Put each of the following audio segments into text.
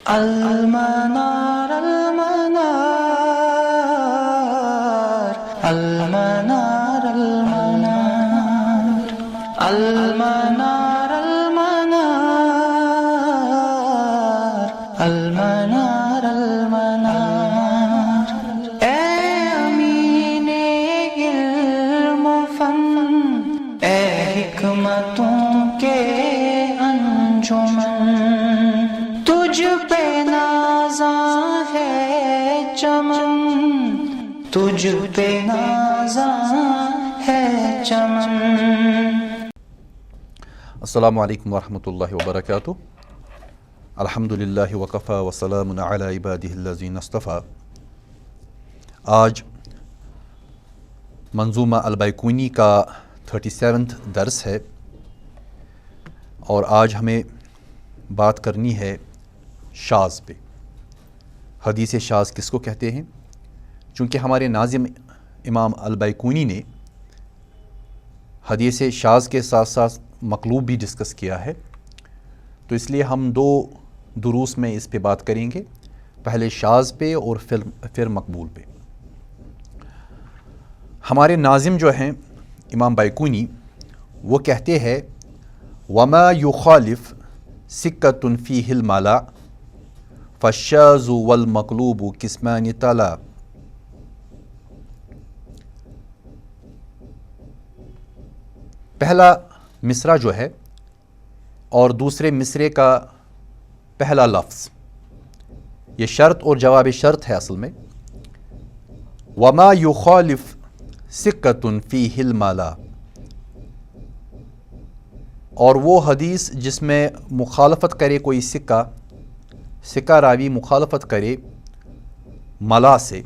المنار المنار المنار المنار المنار المنار المنار المنار اے امین علم و فن، اے حکمتوں کے انجمن، تجھ پہ نازاں ہے چمن، تجھ پہ نازاں ہے چمن۔ السلام علیکم ورحمۃ اللہ وبرکاتہ۔ الحمدللہ وکفی وسلام علی عبادہ الذین اصطفیٰ۔ آج منظومہ البیقونی کا 37واں درس ہے، اور آج ہمیں بات کرنی ہے شاذ پہ۔ حدیث شاذ کس کو کہتے ہیں؟ چونکہ ہمارے ناظم امام البیقونی نے حدیث شاذ کے ساتھ ساتھ مقلوب بھی ڈسکس کیا ہے، تو اس لیے ہم دو دروس میں اس پہ بات کریں گے، پہلے شاذ پہ اور پھر مقبول پہ۔ ہمارے ناظم جو ہیں امام بیقونی، وہ کہتے ہیں وما یخالف سکۃ فیہ الملا فالشاذ والمقلوب قسمان تلا۔ پہلا مصرع جو ہے اور دوسرے مصرے کا پہلا لفظ، یہ شرط اور جواب شرط ہے اصل میں۔ وما یخالف سکۃ فیہ الملا، اور وہ حدیث جس میں مخالفت کرے کوئی سکہ راوی مخالفت کرے ملا سے،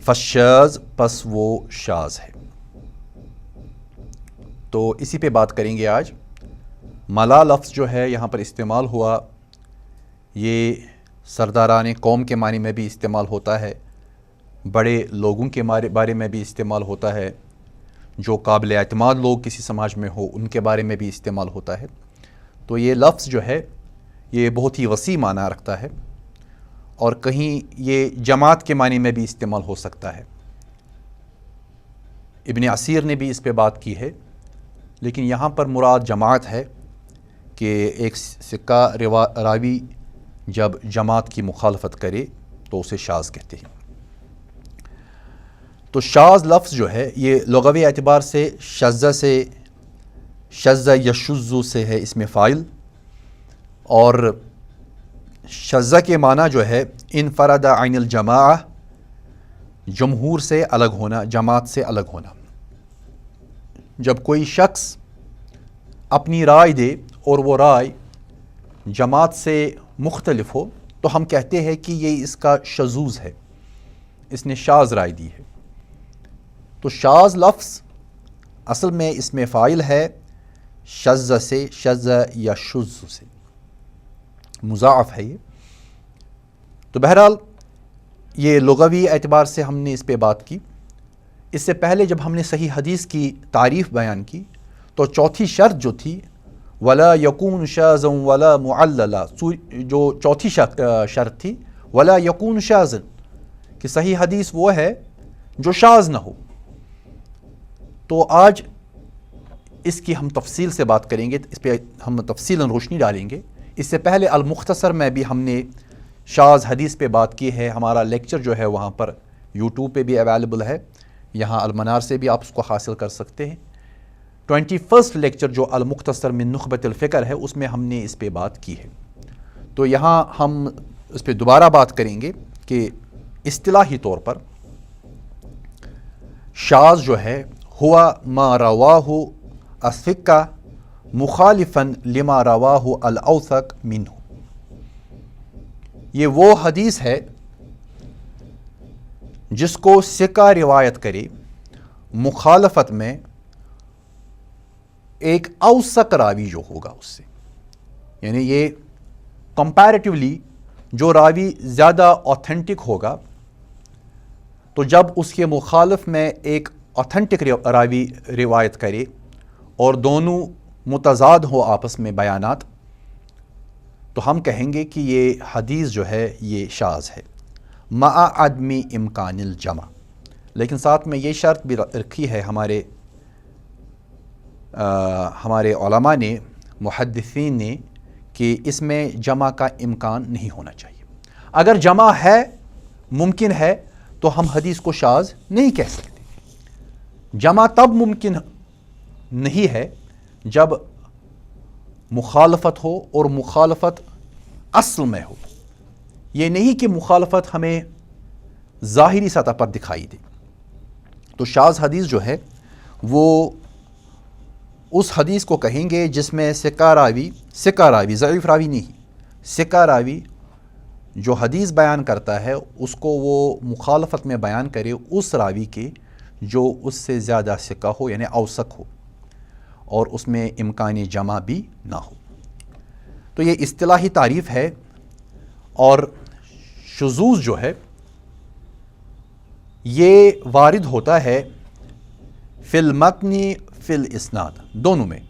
فالشاذ، پس وہ شاذ ہے۔ تو اسی پہ بات کریں گے آج۔ ملا لفظ جو ہے یہاں پر استعمال ہوا، یہ سرداران قوم کے معنی میں بھی استعمال ہوتا ہے، بڑے لوگوں کے بارے میں بھی استعمال ہوتا ہے، جو قابل اعتماد لوگ کسی سماج میں ہو ان کے بارے میں بھی استعمال ہوتا ہے۔ تو یہ لفظ جو ہے یہ بہت ہی وسیع معنی رکھتا ہے، اور کہیں یہ جماعت کے معنی میں بھی استعمال ہو سکتا ہے۔ ابن عصیر نے بھی اس پہ بات کی ہے، لیکن یہاں پر مراد جماعت ہے کہ ایک سکہ راوی جب جماعت کی مخالفت کرے تو اسے شاذ کہتے ہیں۔ تو شاذ لفظ جو ہے یہ لغوی اعتبار سے شذ یشذ سے ہے اسم فاعل، اور شذ کے معنی جو ہے انفرد عن الجماعہ، جمہور سے الگ ہونا، جماعت سے الگ ہونا۔ جب کوئی شخص اپنی رائے دے اور وہ رائے جماعت سے مختلف ہو تو ہم کہتے ہیں کہ یہ اس کا شذوذ ہے، اس نے شاذ رائے دی ہے۔ تو شاذ لفظ اصل میں اسم فاعل ہے، شذ سے، شذ یا شذ سے مضاعف ہے یہ۔ تو بہرحال یہ لغوی اعتبار سے ہم نے اس پہ بات کی۔ اس سے پہلے جب ہم نے صحیح حدیث کی تعریف بیان کی تو چوتھی شرط جو تھی ولا یکون شاذا ولا معللا، جو چوتھی شرط تھی ولا یکون شاذا، کہ صحیح حدیث وہ ہے جو شاذ نہ ہو۔ تو آج اس کی ہم تفصیل سے بات کریں گے، اس پہ ہم تفصیلاً روشنی ڈالیں گے۔ اس سے پہلے المختصر میں بھی ہم نے شاذ حدیث پہ بات کی ہے، ہمارا لیکچر جو ہے وہاں پر یوٹیوب پہ بھی اویلیبل ہے، یہاں المنار سے بھی آپ اس کو حاصل کر سکتے ہیں۔ 21 لیکچر جو المختصر من نخبۃ الفکر ہے، اس میں ہم نے اس پہ بات کی ہے۔ تو یہاں ہم اس پہ دوبارہ بات کریں گے کہ اصطلاحی طور پر شاذ جو ہے ہوا ما رواہ الثقہ مخالفا لما رواہ الاوثق منہ، یہ وہ حدیث ہے جس کو ثقہ روایت کرے مخالفت میں ایک اوثق راوی جو ہوگا اس سے، یعنی یہ کمپیریٹیولی جو راوی زیادہ اوتھینٹک ہوگا، تو جب اس کے مخالف میں ایک اوتھینٹک راوی روایت کرے اور دونوں متضاد ہو آپس میں بیانات، تو ہم کہیں گے کہ یہ حدیث جو ہے یہ شاذ ہے مع عدم امکان الجمع، لیکن ساتھ میں یہ شرط بھی رکھی ہے ہمارے علماء نے، محدثین نے، کہ اس میں جمع کا امکان نہیں ہونا چاہیے۔ اگر جمع ہے، ممکن ہے، تو ہم حدیث کو شاذ نہیں کہہ سکتے۔ جمع تب ممکن نہیں ہے جب مخالفت ہو، اور مخالفت اصل میں ہو، یہ نہیں کہ مخالفت ہمیں ظاہری سطح پر دکھائی دے۔ تو شاذ حدیث جو ہے وہ اس حدیث کو کہیں گے جس میں ثقہ راوی، ضعیف راوی نہیں، ثقہ راوی جو حدیث بیان کرتا ہے اس کو وہ مخالفت میں بیان کرے اس راوی کے جو اس سے زیادہ ثقہ ہو، یعنی اوثق ہو، اور اس میں امکان جمع بھی نہ ہو۔ تو یہ اصطلاحی تعریف ہے۔ اور شذوذ جو ہے یہ وارد ہوتا ہے فی المتن فی الاسناد، دونوں میں،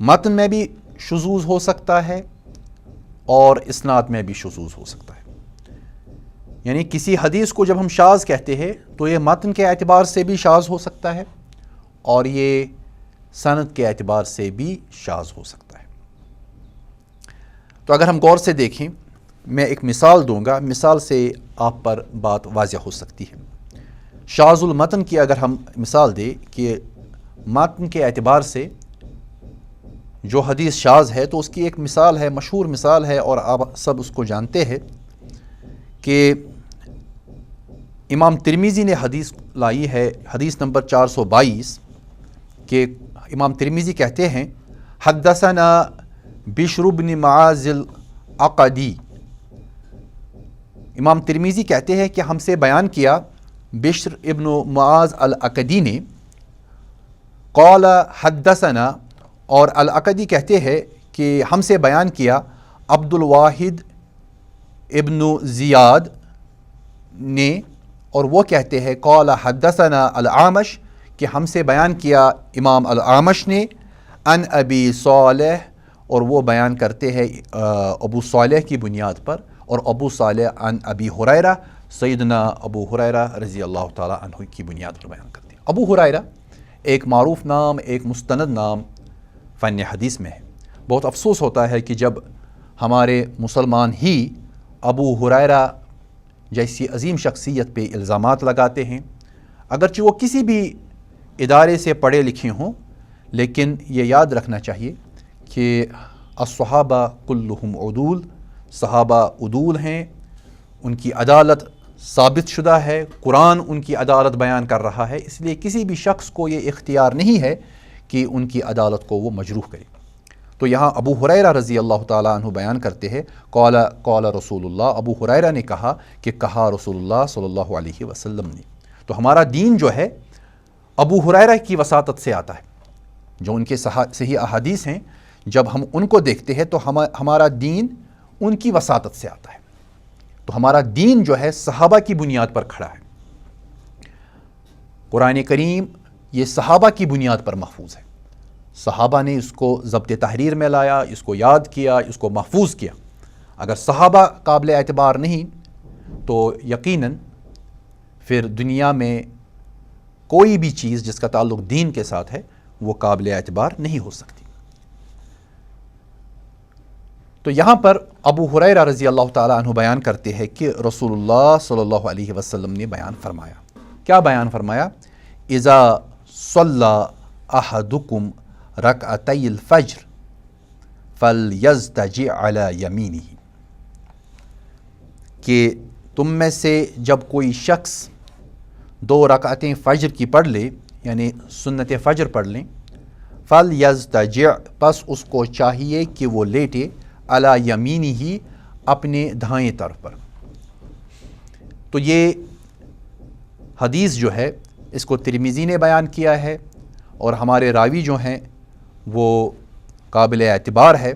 متن میں بھی شذوذ ہو سکتا ہے اور اسناد میں بھی شذوذ ہو سکتا ہے۔ یعنی کسی حدیث کو جب ہم شاذ کہتے ہیں تو یہ متن کے اعتبار سے بھی شاذ ہو سکتا ہے اور یہ سند کے اعتبار سے بھی شاذ ہو سکتا ہے۔ تو اگر ہم غور سے دیکھیں، میں ایک مثال دوں گا، مثال سے آپ پر بات واضح ہو سکتی ہے۔ شاذ المتن کی اگر ہم مثال دیں کہ متن کے اعتبار سے جو حدیث شاذ ہے، تو اس کی ایک مثال ہے، مشہور مثال ہے، اور آپ سب اس کو جانتے ہیں کہ امام ترمذی نے حدیث لائی ہے، حدیث نمبر 422، کہ امام ترمذی کہتے ہیں حدثنا بشر بن معاذ العقدی، امام ترمذی کہتے ہیں کہ ہم سے بیان کیا بشر ابن معاذ العقدی نے، قال حدثنا، اور العقدی کہتے ہیں کہ ہم سے بیان کیا عبد الواحد ابن زیاد نے، اور وہ کہتے ہیں قال حدثنا الاعمش، کہ ہم سے بیان کیا امام الاعمش نے، عن ابی صالح، اور وہ بیان کرتے ہیں ابو صالح کی بنیاد پر، اور ابو صالح عن ابی ہریرہ، سیدنا ابو ہریرہ رضی اللہ تعالیٰ عنہ کی بنیاد پر بیان کرتے ہیں۔ ابو ہریرہ ایک معروف نام، ایک مستند نام فن حدیث میں ہے۔ بہت افسوس ہوتا ہے کہ جب ہمارے مسلمان ہی ابو ہریرہ جیسی عظیم شخصیت پہ الزامات لگاتے ہیں، اگرچہ وہ کسی بھی ادارے سے پڑھے لکھے ہوں، لیکن یہ یاد رکھنا چاہیے کہ الصحابہ کلہم عدول، صحابہ عدول ہیں، ان کی عدالت ثابت شدہ ہے، قرآن ان کی عدالت بیان کر رہا ہے، اس لیے کسی بھی شخص کو یہ اختیار نہیں ہے کہ ان کی عدالت کو وہ مجروح کرے۔ تو یہاں ابو ہریرہ رضی اللہ تعالیٰ عنہ بیان کرتے ہیں قال رسول اللہ، ابو ہریرہ نے کہا کہ کہا رسول اللہ صلی اللہ علیہ وسلم نے۔ تو ہمارا دین جو ہے ابو ہریرہ کی وساطت سے آتا ہے، جو ان کے صحیح احادیث ہیں، جب ہم ان کو دیکھتے ہیں تو ہمارا دین ان کی وساطت سے آتا ہے۔ تو ہمارا دین جو ہے صحابہ کی بنیاد پر کھڑا ہے۔ قرآن کریم یہ صحابہ کی بنیاد پر محفوظ ہے، صحابہ نے اس کو ضبط تحریر میں لایا، اس کو یاد کیا، اس کو محفوظ کیا۔ اگر صحابہ قابل اعتبار نہیں تو یقیناً پھر دنیا میں کوئی بھی چیز جس کا تعلق دین کے ساتھ ہے وہ قابل اعتبار نہیں ہو سکتی۔ تو یہاں پر ابو ہریرہ رضی اللہ تعالیٰ عنہ بیان کرتے ہیں کہ رسول اللہ صلی اللہ علیہ وسلم نے بیان فرمایا، کیا بیان فرمایا؟ اذا صلی احدکم رکعتی الفجر فلیضطجع علی یمینہ، کہ تم میں سے جب کوئی شخص 2 رکعتیں فجر کی پڑھ لے، یعنی سنت فجر پڑھ لیں، فلیضطجع، پس اس کو چاہیے کہ وہ لیٹے، علی یمینہ، اپنے دائیں طرف پر۔ تو یہ حدیث جو ہے اس کو ترمذی نے بیان کیا ہے، اور ہمارے راوی جو ہیں وہ قابل اعتبار ہے،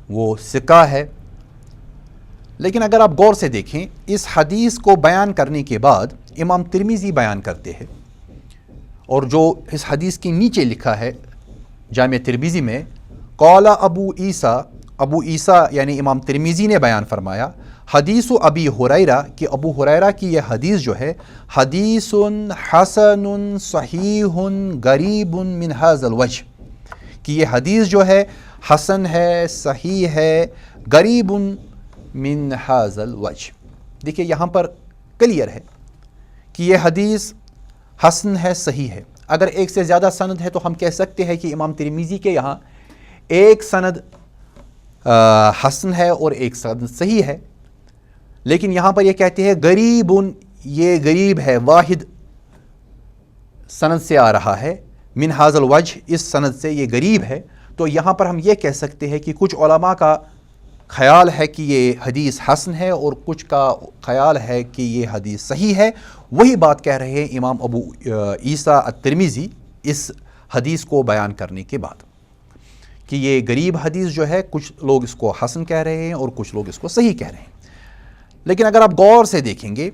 وہ ثقہ ہے۔ لیکن اگر آپ غور سے دیکھیں، اس حدیث کو بیان کرنے کے بعد امام ترمذی بیان کرتے ہیں، اور جو اس حدیث کے نیچے لکھا ہے جامع ترمذی میں، قال ابو عیسیٰ ابو عیسیٰ یعنی امام ترمذی نے بیان فرمایا حدیث ابی ہریرہ کہ ابو ہریرہ کی یہ حدیث جو ہے حدیث حسن صحیح غریب من ھذا الوجہ کہ یہ حدیث جو ہے حسن ہے، صحیح ہے، غریب من ھذا الوجہ. دیکھیے یہاں پر کلیئر ہے کہ یہ حدیث حسن ہے، صحیح ہے. اگر ایک سے زیادہ سند ہے تو ہم کہہ سکتے ہیں کہ امام ترمذی کے یہاں ایک سند حسن ہے اور ایک سند صحیح ہے، لیکن یہاں پر یہ کہتے ہیں غریب، یہ غریب ہے، واحد سند سے آ رہا ہے، من ھذا الوجہ اس سند سے یہ غریب ہے. تو یہاں پر ہم یہ کہہ سکتے ہیں کہ کچھ علماء کا خیال ہے کہ یہ حدیث حسن ہے اور کچھ کا خیال ہے کہ یہ حدیث صحیح ہے. وہی بات کہہ رہے ہیں امام ابو عیسیٰ الترمذی اس حدیث کو بیان کرنے کے بعد کہ یہ غریب حدیث جو ہے کچھ لوگ اس کو حسن کہہ رہے ہیں اور کچھ لوگ اس کو صحیح کہہ رہے ہیں. لیکن اگر آپ غور سے دیکھیں گے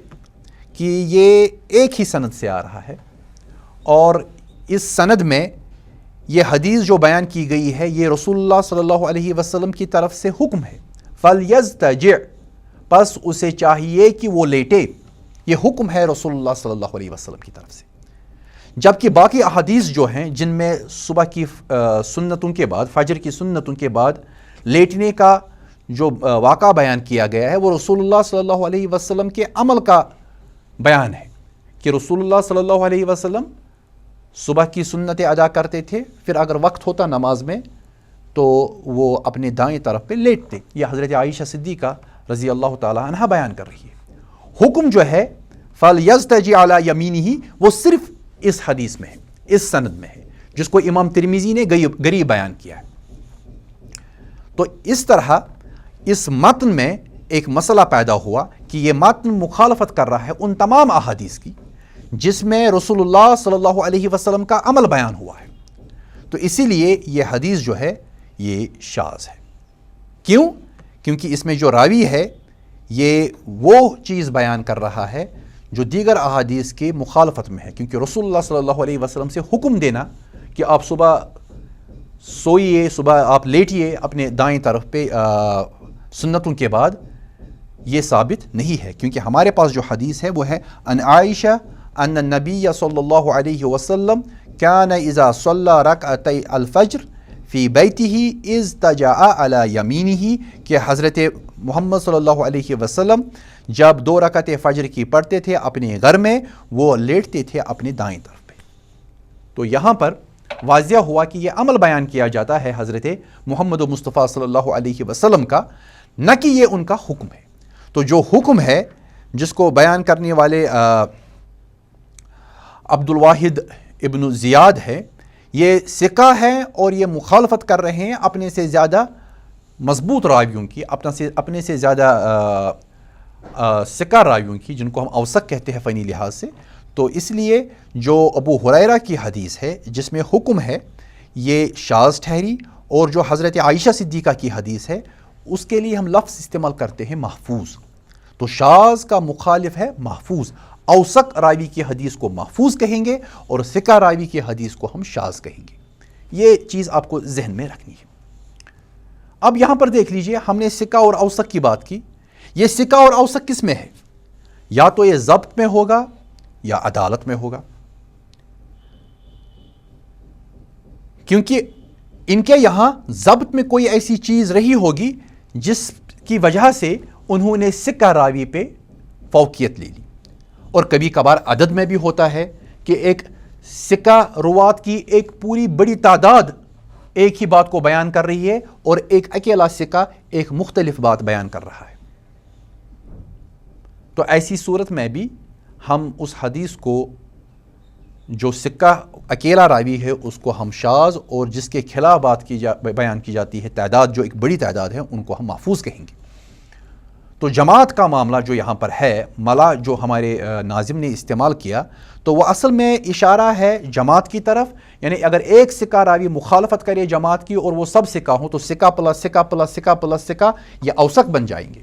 کہ یہ ایک ہی سند سے آ رہا ہے اور اس سند میں یہ حدیث جو بیان کی گئی ہے یہ رسول اللہ صلی اللہ علیہ وسلم کی طرف سے حکم ہے. فَلْيَزْتَجِعْ پس اسے چاہیے کہ وہ لیٹے، یہ حکم ہے رسول اللہ صلی اللہ علیہ وسلم کی طرف سے. جبکہ باقی احادیث جو ہیں جن میں صبح کی سنتوں کے بعد، فجر کی سنتوں کے بعد لیٹنے کا جو واقعہ بیان کیا گیا ہے وہ رسول اللہ صلی اللہ علیہ وسلم کے عمل کا بیان ہے کہ رسول اللہ صلی اللہ علیہ وسلم صبح کی سنتیں ادا کرتے تھے، پھر اگر وقت ہوتا نماز میں تو وہ اپنے دائیں طرف پہ لیٹتے. یہ حضرت عائشہ صدیقہ رضی اللہ تعالی عنہ بیان کر رہی ہے. حکم جو ہے فَلْيَزْتَجِعْ عَلَى يَمِينِهِ وہ صرف اس حدیث میں ہے، اس سند میں ہے جس کو امام ترمذی نے غریب بیان کیا ہے. تو اس طرح اس متن میں ایک مسئلہ پیدا ہوا کہ یہ متن مخالفت کر رہا ہے ان تمام احادیث کی جس میں رسول اللہ صلی اللہ علیہ وسلم کا عمل بیان ہوا ہے. تو اسی لیے یہ حدیث جو ہے یہ شاذ ہے. کیوں؟ کیونکہ اس میں جو راوی ہے یہ وہ چیز بیان کر رہا ہے جو دیگر احادیث کے مخالفت میں ہے. کیونکہ رسول اللہ صلی اللہ علیہ وسلم سے حکم دینا کہ آپ صبح سوئیے، صبح آپ لیٹیے اپنے دائیں طرف پہ سنتوں کے بعد، یہ ثابت نہیں ہے. کیونکہ ہمارے پاس جو حدیث ہے وہ ہے ان عائشہ ان النبی صلی اللہ علیہ وسلم کان اذا صلی رکعتي الفجر فی بیتہ اضطجع علی یمینہ کہ حضرت محمد صلی اللہ علیہ وسلم جب 2 رکعت فجر کی پڑھتے تھے اپنے گھر میں وہ لیٹتے تھے اپنے دائیں طرف پہ. تو یہاں پر واضح ہوا کہ یہ عمل بیان کیا جاتا ہے حضرت محمد مصطفیٰ صلی اللہ علیہ وسلم کا، نہ کہ یہ ان کا حکم ہے. تو جو حکم ہے جس کو بیان کرنے والے عبد الواحد ابن زیاد ہے، یہ ثقہ ہے اور یہ مخالفت کر رہے ہیں اپنے سے زیادہ مضبوط راویوں کی، اپنے سے زیادہ ثقہ راویوں کی جن کو ہم اوثق کہتے ہیں فنی لحاظ سے. تو اس لیے جو ابو ہریرہ کی حدیث ہے جس میں حکم ہے یہ شاذ ٹھہری، اور جو حضرت عائشہ صدیقہ کی حدیث ہے اس کے لیے ہم لفظ استعمال کرتے ہیں محفوظ. تو شاذ کا مخالف ہے محفوظ. اوثق راوی کی حدیث کو محفوظ کہیں گے اور ثقہ راوی کی حدیث کو ہم شاذ کہیں گے. یہ چیز آپ کو ذہن میں رکھنی ہے. اب یہاں پر دیکھ لیجئے ہم نے ثقہ اور اوثق کی بات کی. یہ ثقہ اور اوثق کس میں ہے؟ یا تو یہ ضبط میں ہوگا یا عدالت میں ہوگا، کیونکہ ان کے یہاں ضبط میں کوئی ایسی چیز رہی ہوگی جس کی وجہ سے انہوں نے ثقہ راوی پہ فوقیت لے لی. اور کبھی کبھار عدد میں بھی ہوتا ہے کہ ایک ثقہ روات کی ایک پوری بڑی تعداد ایک ہی بات کو بیان کر رہی ہے اور ایک اکیلا ثقہ ایک مختلف بات بیان کر رہا ہے. تو ایسی صورت میں بھی ہم اس حدیث کو جو ثقہ اکیلا راوی ہے اس کو ہم شاذ، اور جس کے خلاف بات بیان کی جاتی ہے تعداد جو ایک بڑی تعداد ہے ان کو ہم محفوظ کہیں گے. تو جماعت کا معاملہ جو یہاں پر ہے، ملا جو ہمارے ناظم نے استعمال کیا، تو وہ اصل میں اشارہ ہے جماعت کی طرف. یعنی اگر ایک ثقہ راوی مخالفت کرے جماعت کی اور وہ سب ثقہ ہوں تو ثقہ پلس ثقہ پلس ثقہ پلس ثقہ یہ اوثق بن جائیں گے.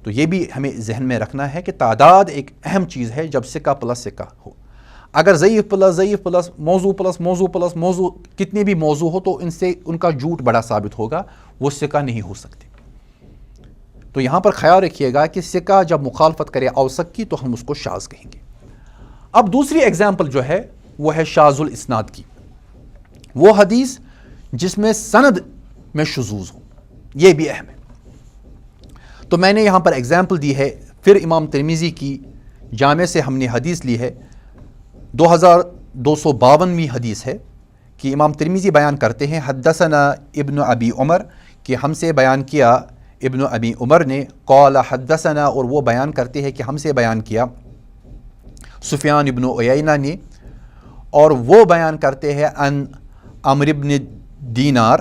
تو یہ بھی ہمیں ذہن میں رکھنا ہے کہ تعداد ایک اہم چیز ہے جب ثقہ پلس ثقہ ہو. اگر ضعیف پلس موضوع کتنے بھی موضوع ہو تو ان سے ان کا جھوٹ بڑا ثابت ہوگا، وہ ثقہ نہیں ہو سکتے۔ تو یہاں پر خیال رکھیے گا کہ ثقہ جب مخالفت کرے اوثق کی تو ہم اس کو شاذ کہیں گے۔ اب دوسری ایگزامپل جو ہے وہ ہے شاذ الاسناد کی، وہ حدیث جس میں سند میں شذوذ ہو، یہ بھی اہم ہے۔ تو میں نے یہاں پر ایگزامپل دی ہے، پھر امام ترمذی کی جامع سے ہم نے حدیث لی ہے، 2252ویں حدیث ہے کہ امام ترمذی بیان کرتے ہیں حدثنا ابن ابی عمر، کہ ہم سے بیان کیا ابن ابی عمر نے، قال حدثنا، اور وہ بیان کرتے ہیں کہ ہم سے بیان کیا سفیان ابن عیینہ نے، اور وہ بیان کرتے ہیں ان عمر ابن دینار،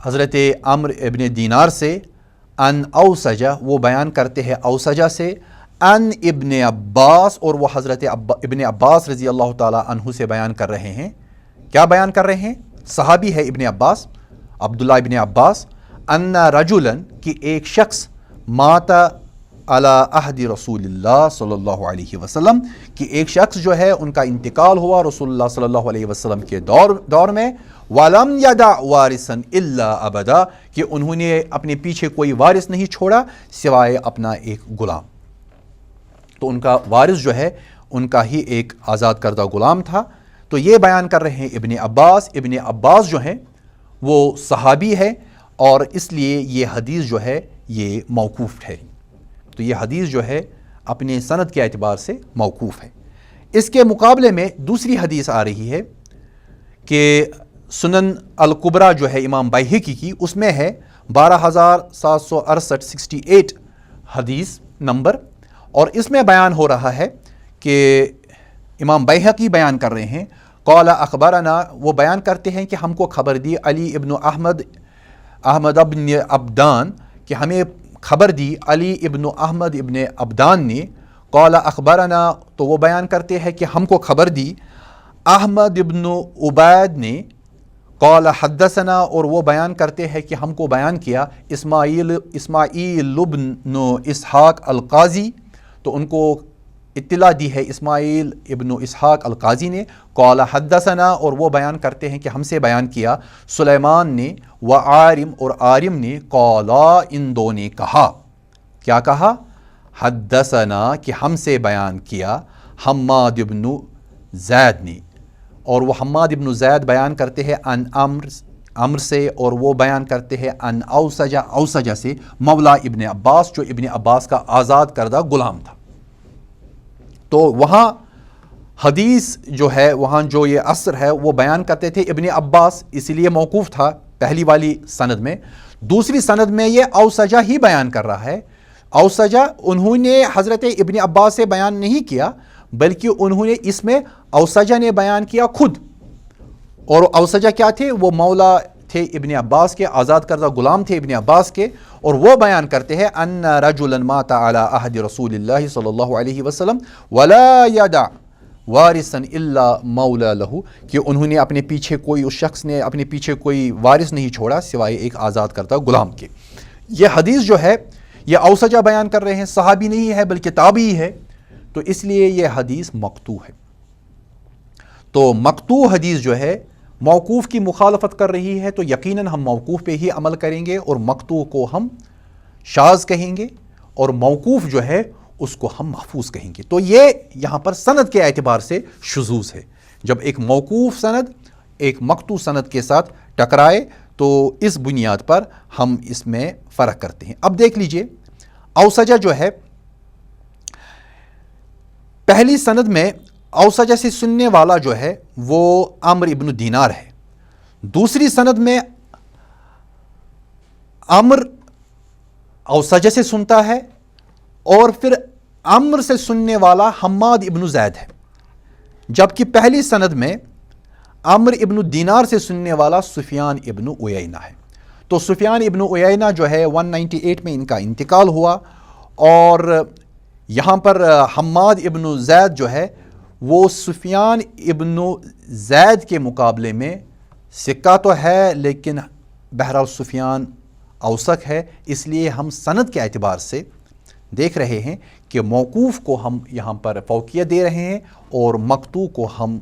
حضرت عمر ابن دینار سے، ان اوسجہ، وہ بیان کرتے ہیں اوسجہ سے، ان ابن عباس، اور وہ حضرت ابن عباس رضی اللہ تعالی عنہ سے بیان کر رہے ہیں۔ کیا بیان کر رہے ہیں؟ صحابی ہے ابن عباس، عبداللہ ابن عباس، ان رجلا، کہ ایک شخص، مات علی عہد رسول اللہ صلی اللہ علیہ وسلم، کہ ایک شخص جو ہے ان کا انتقال ہوا رسول اللہ صلی اللہ علیہ وسلم کے دور میں، وَلَمْ يَدَعْ وَارِثًا إِلَّا أَبَدًا، کہ انہوں نے اپنے پیچھے کوئی وارث نہیں چھوڑا سوائے اپنا ایک غلام۔ تو ان کا وارث جو ہے ان کا ہی ایک آزاد کردہ غلام تھا۔ تو یہ بیان کر رہے ہیں ابن عباس۔ ابن عباس جو ہیں وہ صحابی ہے، اور اس لیے یہ حدیث جو ہے یہ موقوف ٹھہری۔ تو یہ حدیث جو ہے اپنے سند کے اعتبار سے موقوف ہے۔ اس کے مقابلے میں دوسری حدیث آ رہی ہے کہ سنن الکبریٰ جو ہے امام بیہقی کی، اس میں ہے 12768 68 حدیث نمبر، اور اس میں بیان ہو رہا ہے کہ امام بیہقی بیان کر رہے ہیں قال اخبرنا، وہ بیان کرتے ہیں کہ ہم کو خبر دی علی ابن احمد ابن عبدان، کہ ہمیں خبر دی علی ابن احمد ابن عبدان نے، قال اخبرنا، تو وہ بیان کرتے ہیں کہ ہم کو خبر دی احمد ابن عبید نے، قال حدثنا، اور وہ بیان کرتے ہیں کہ ہم کو بیان کیا اسماعیل ابن اسحاق القاضی، تو ان کو اطلاع دی ہے اسماعیل ابن اسحاق القاضی نے، قال حدثنا، اور وہ بیان کرتے ہیں کہ ہم سے بیان کیا سلیمان نے، وعارم، اور عارم نے، قالا، ان دو نے کہا، کیا کہا؟ حدثنا، کہ ہم سے بیان کیا حماد ابن زید نے، اور وہ حماد ابن زید بیان کرتے ہیں ان عمر سے، اور وہ بیان کرتے ہیں ان اوسجہ سے، مولا ابن عباس، جو ابن عباس کا آزاد کردہ غلام تھا۔ تو وہاں حدیث جو ہے، وہاں جو یہ اثر ہے وہ بیان کرتے تھے ابن عباس، اس لیے موقوف تھا پہلی والی سند میں۔ دوسری سند میں یہ اوسجہ ہی بیان کر رہا ہے۔ اوسجہ انہوں نے حضرت ابن عباس سے بیان نہیں کیا، بلکہ انہوں نے اس میں اوسجہ نے بیان کیا خود، اور اوسجہ کیا تھے؟ وہ مولا تھے ابن عباس کے، آزاد کردہ غلام تھے ابن عباس کے، اور وہ بیان کرتے ہیں ان رجلا مات علی عہد رسول اللہ صلی اللہ علیہ وسلم ولا یدع وارثا الا مولا لہ، کہ انہوں نے اپنے پیچھے کوئی، اس شخص نے اپنے پیچھے کوئی وارث نہیں چھوڑا سوائے ایک آزاد کردہ غلام کے۔ یہ حدیث جو ہے یہ اوسجہ بیان کر رہے ہیں، صحابی نہیں ہے بلکہ تابعی ہے، تو اس لیے یہ حدیث مقطوع ہے۔ تو مقطوع حدیث جو ہے موقوف کی مخالفت کر رہی ہے، تو یقیناً ہم موقوف پہ ہی عمل کریں گے، اور مقطوع کو ہم شاذ کہیں گے، اور موقوف جو ہے اس کو ہم محفوظ کہیں گے۔ تو یہ یہاں پر سند کے اعتبار سے شذوذ ہے، جب ایک موقوف سند ایک مقطوع سند کے ساتھ ٹکرائے تو اس بنیاد پر ہم اس میں فرق کرتے ہیں۔ اب دیکھ لیجئے، اوسجہ جو ہے پہلی سند میں اوسجہ سے سننے والا جو ہے وہ عمر ابن دینار ہے، دوسری سند میں عمر اوسجہ سے سنتا ہے، اور پھر عمر سے سننے والا حماد ابن زید ہے، جبکہ پہلی سند میں عمر ابن دینار سے سننے والا سفیان ابن عیینہ ہے۔ تو سفیان ابن عیینہ جو ہے 198 میں ان کا انتقال ہوا، اور یہاں پر حماد ابن زید جو ہے وہ سفیان ابن زید کے مقابلے میں ثقہ تو ہے، لیکن بہرحال سفیان اوثق ہے، اس لیے ہم سند کے اعتبار سے دیکھ رہے ہیں کہ موقوف کو ہم یہاں پر فوقیت دے رہے ہیں اور مقطوع کو ہم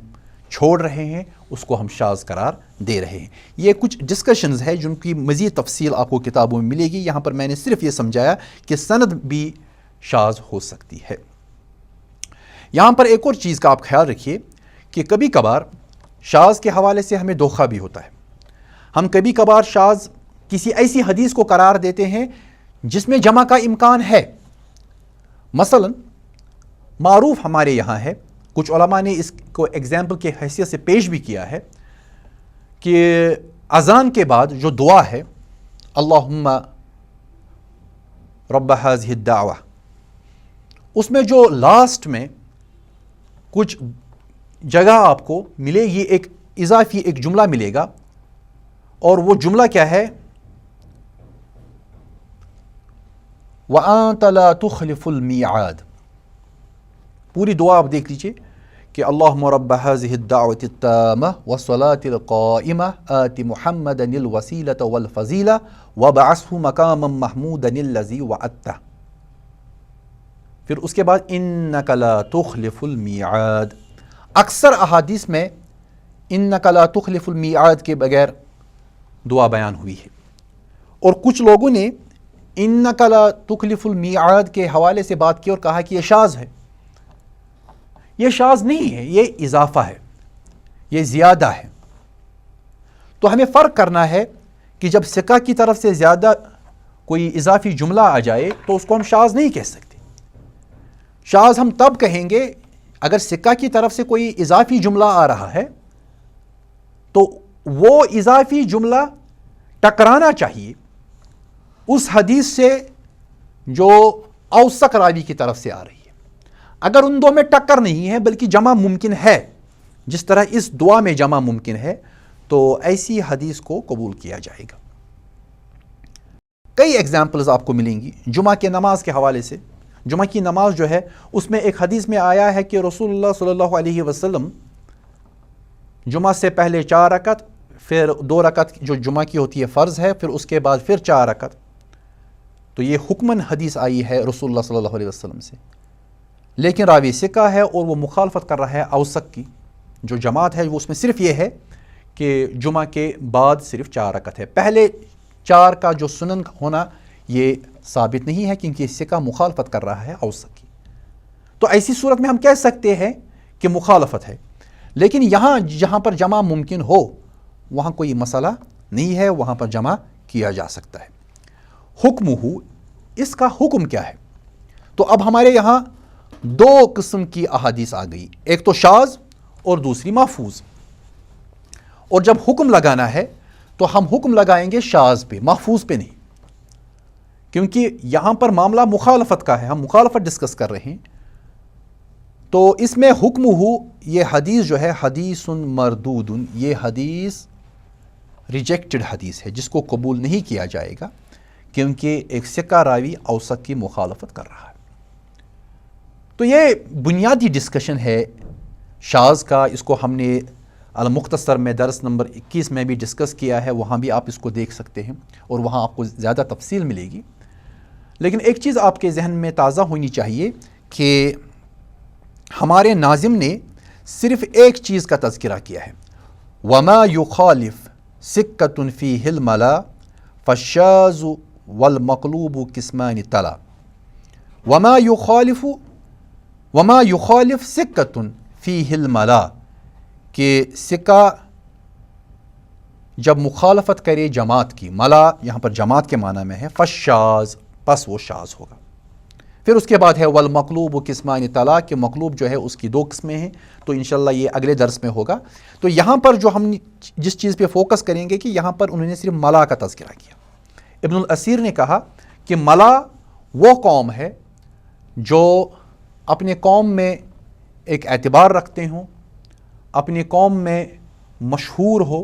چھوڑ رہے ہیں، اس کو ہم شاذ قرار دے رہے ہیں۔ یہ کچھ ڈسکشنز ہے جن کی مزید تفصیل آپ کو کتابوں میں ملے گی، یہاں پر میں نے صرف یہ سمجھایا کہ سند بھی شاذ ہو سکتی ہے۔ یہاں پر ایک اور چیز کا آپ خیال رکھیے کہ کبھی کبھار شاذ کے حوالے سے ہمیں دھوکہ بھی ہوتا ہے۔ ہم کبھی کبھار شاذ کسی ایسی حدیث کو قرار دیتے ہیں جس میں جمع کا امکان ہے۔ مثلا معروف ہمارے یہاں ہے، کچھ علماء نے اس کو ایگزامپل کے حیثیت سے پیش بھی کیا ہے کہ اذان کے بعد جو دعا ہے اللہم رب ہذہ الدعوہ، اس میں جو لاسٹ میں کچھ جگہ آپ کو ملے گی، ایک اضافی ایک جملہ ملے گا، اور وہ جملہ کیا ہے؟ وَأَنْتَ لَا تُخْلِفُ الْمِيعَادِ۔ پوری دعا آپ دیکھ لیجئے کہ اللہم رب هذه الدعوة التامة والصلاة القائمة آت محمدا الوسيلة والفضيلة وابعثه مقاما محمودا الذي وعدته۔ پھر اس کے بعد انك لا تخلف الميعاد۔ اکثر احادیث میں انك لا تخلف الميعاد کے بغیر دعا بیان ہوئی ہے، اور کچھ لوگوں نے انک لا تخلف المیعاد کے حوالے سے بات کی اور کہا کہ یہ شاذ ہے۔ یہ شاذ نہیں ہے، یہ اضافہ ہے، یہ زیادہ ہے۔ تو ہمیں فرق کرنا ہے کہ جب ثقہ کی طرف سے زیادہ کوئی اضافی جملہ آ جائے تو اس کو ہم شاذ نہیں کہہ سکتے۔ شاذ ہم تب کہیں گے اگر ثقہ کی طرف سے کوئی اضافی جملہ آ رہا ہے تو وہ اضافی جملہ ٹکرانا چاہیے اس حدیث سے جو اوثق راوی کی طرف سے آ رہی ہے۔ اگر ان دو میں ٹکر نہیں ہے بلکہ جمع ممکن ہے، جس طرح اس دعا میں جمع ممکن ہے، تو ایسی حدیث کو قبول کیا جائے گا۔ کئی ایگزامپلز آپ کو ملیں گی جمعہ کے نماز کے حوالے سے۔ جمعہ کی نماز جو ہے اس میں ایک حدیث میں آیا ہے کہ رسول اللہ صلی اللہ علیہ وسلم جمعہ سے پہلے 4 رکعت، پھر 2 رکعت جو جمعہ کی ہوتی ہے فرض ہے، پھر اس کے بعد پھر 4 رکعت۔ تو یہ حکماً حدیث آئی ہے رسول اللہ صلی اللہ علیہ وسلم سے، لیکن راوی ثقہ ہے اور وہ مخالفت کر رہا ہے اوثق کی۔ جو جماعت ہے وہ اس میں صرف یہ ہے کہ جمعہ کے بعد صرف 4 رکعت ہے، پہلے 4 کا جو سنن ہونا یہ ثابت نہیں ہے کیونکہ ثقہ مخالفت کر رہا ہے اوثق کی۔ تو ایسی صورت میں ہم کہہ سکتے ہیں کہ مخالفت ہے، لیکن یہاں جہاں پر جمع ممکن ہو وہاں کوئی مسئلہ نہیں ہے، وہاں پر جمع کیا جا سکتا ہے۔ حکمہ، اس کا حکم کیا ہے؟ تو اب ہمارے یہاں 2 قسم کی احادیث آ گئی، ایک تو شاذ اور دوسری محفوظ۔ اور جب حکم لگانا ہے تو ہم حکم لگائیں گے شاذ پہ، محفوظ پہ نہیں، کیونکہ یہاں پر معاملہ مخالفت کا ہے، ہم مخالفت ڈسکس کر رہے ہیں۔ تو اس میں حکم ہو، یہ حدیث جو ہے حدیث مردود، یہ حدیث ریجیکٹڈ حدیث ہے جس کو قبول نہیں کیا جائے گا کیونکہ ایک ثقہ راوی اوثق کی مخالفت کر رہا ہے۔ تو یہ بنیادی ڈسکشن ہے شاذ کا، اس کو ہم نے المختصر میں درس نمبر 21 میں بھی ڈسکس کیا ہے، وہاں بھی آپ اس کو دیکھ سکتے ہیں اور وہاں آپ کو زیادہ تفصیل ملے گی۔ لیکن ایک چیز آپ کے ذہن میں تازہ ہونی چاہیے کہ ہمارے ناظم نے صرف ایک چیز کا تذکرہ کیا ہے، وَمَا يُخَالِفْ سِكَّةٌ فِيهِ الْمَلَا فَالشَّاذُ وَالْمَقْلُوبُ قِسْمَانِ تَلَا۔ وَمَا يُخَالِفْ سِكَّةٌ فِيهِ الْمَلَا، کہ سکہ جب مخالفت کرے جماعت کی، ملا یہاں پر جماعت کے معنی میں ہے، فَالشَّاذ، پس وہ شاذ ہوگا۔ پھر اس کے بعد ہے والمقلوب قسمان طلا، کہ مقلوب جو ہے اس کی 2 قسمیں ہیں، تو انشاءاللہ یہ اگلے درس میں ہوگا۔ تو یہاں پر جو ہم جس چیز پہ فوکس کریں گے کہ یہاں پر انہوں نے صرف ملا کا تذکرہ کیا۔ ابن الاثیر نے کہا کہ ملا وہ قوم ہے جو اپنے قوم میں ایک اعتبار رکھتے ہوں، اپنی قوم میں مشہور ہو،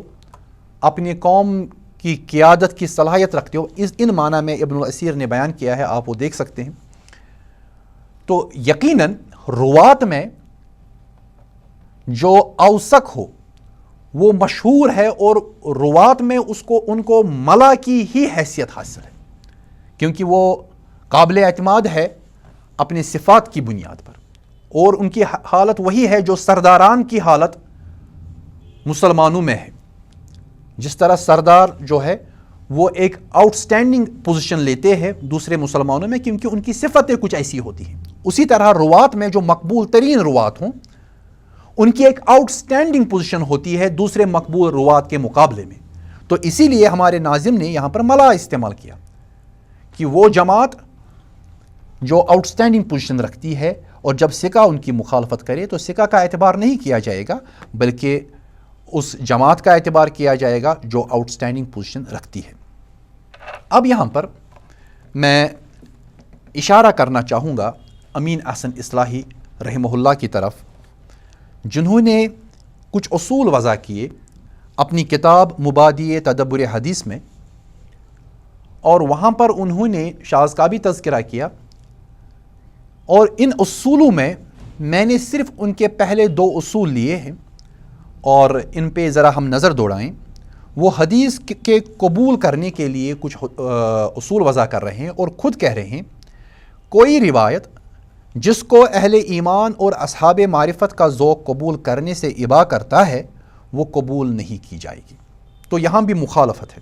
اپنی قوم کی قیادت کی صلاحیت رکھتے ہو، ان معنی میں ابن الاثیر نے بیان کیا ہے، آپ وہ دیکھ سکتے ہیں۔ تو یقیناً روات میں جو اوثق ہو وہ مشہور ہے، اور روات میں ان کو ملا کی ہی حیثیت حاصل ہے، کیونکہ وہ قابل اعتماد ہے، اپنے صفات کی بنیاد پر، اور ان کی حالت وہی ہے جو سرداران کی حالت مسلمانوں میں ہے. جس طرح سردار جو ہے وہ ایک آؤٹ سٹینڈنگ پوزیشن لیتے ہیں دوسرے مسلمانوں میں کیونکہ ان کی صفتیں کچھ ایسی ہوتی ہیں، اسی طرح روات میں جو مقبول ترین روات ہوں ان کی ایک آؤٹ سٹینڈنگ پوزیشن ہوتی ہے دوسرے مقبول روات کے مقابلے میں. تو اسی لیے ہمارے ناظم نے یہاں پر ملا استعمال کیا کہ وہ جماعت جو آؤٹ سٹینڈنگ پوزیشن رکھتی ہے اور جب سکہ ان کی مخالفت کرے تو سکہ کا اعتبار نہیں کیا جائے گا بلکہ اس جماعت کا اعتبار کیا جائے گا جو آؤٹ سٹینڈنگ پوزیشن رکھتی ہے. اب یہاں پر میں اشارہ کرنا چاہوں گا امین احسن اصلاحی رحمہ اللہ کی طرف، جنہوں نے کچھ اصول وضع کیے اپنی کتاب مبادئ تدبر حدیث میں، اور وہاں پر انہوں نے شاذ کا بھی تذکرہ کیا، اور ان اصولوں میں نے صرف ان کے پہلے 2 اصول لیے ہیں اور ان پہ ذرا ہم نظر دوڑائیں. وہ حدیث کے قبول کرنے کے لیے کچھ اصول وضع کر رہے ہیں اور خود کہہ رہے ہیں کوئی روایت جس کو اہل ایمان اور اصحاب معرفت کا ذوق قبول کرنے سے ابا کرتا ہے وہ قبول نہیں کی جائے گی. تو یہاں بھی مخالفت ہے،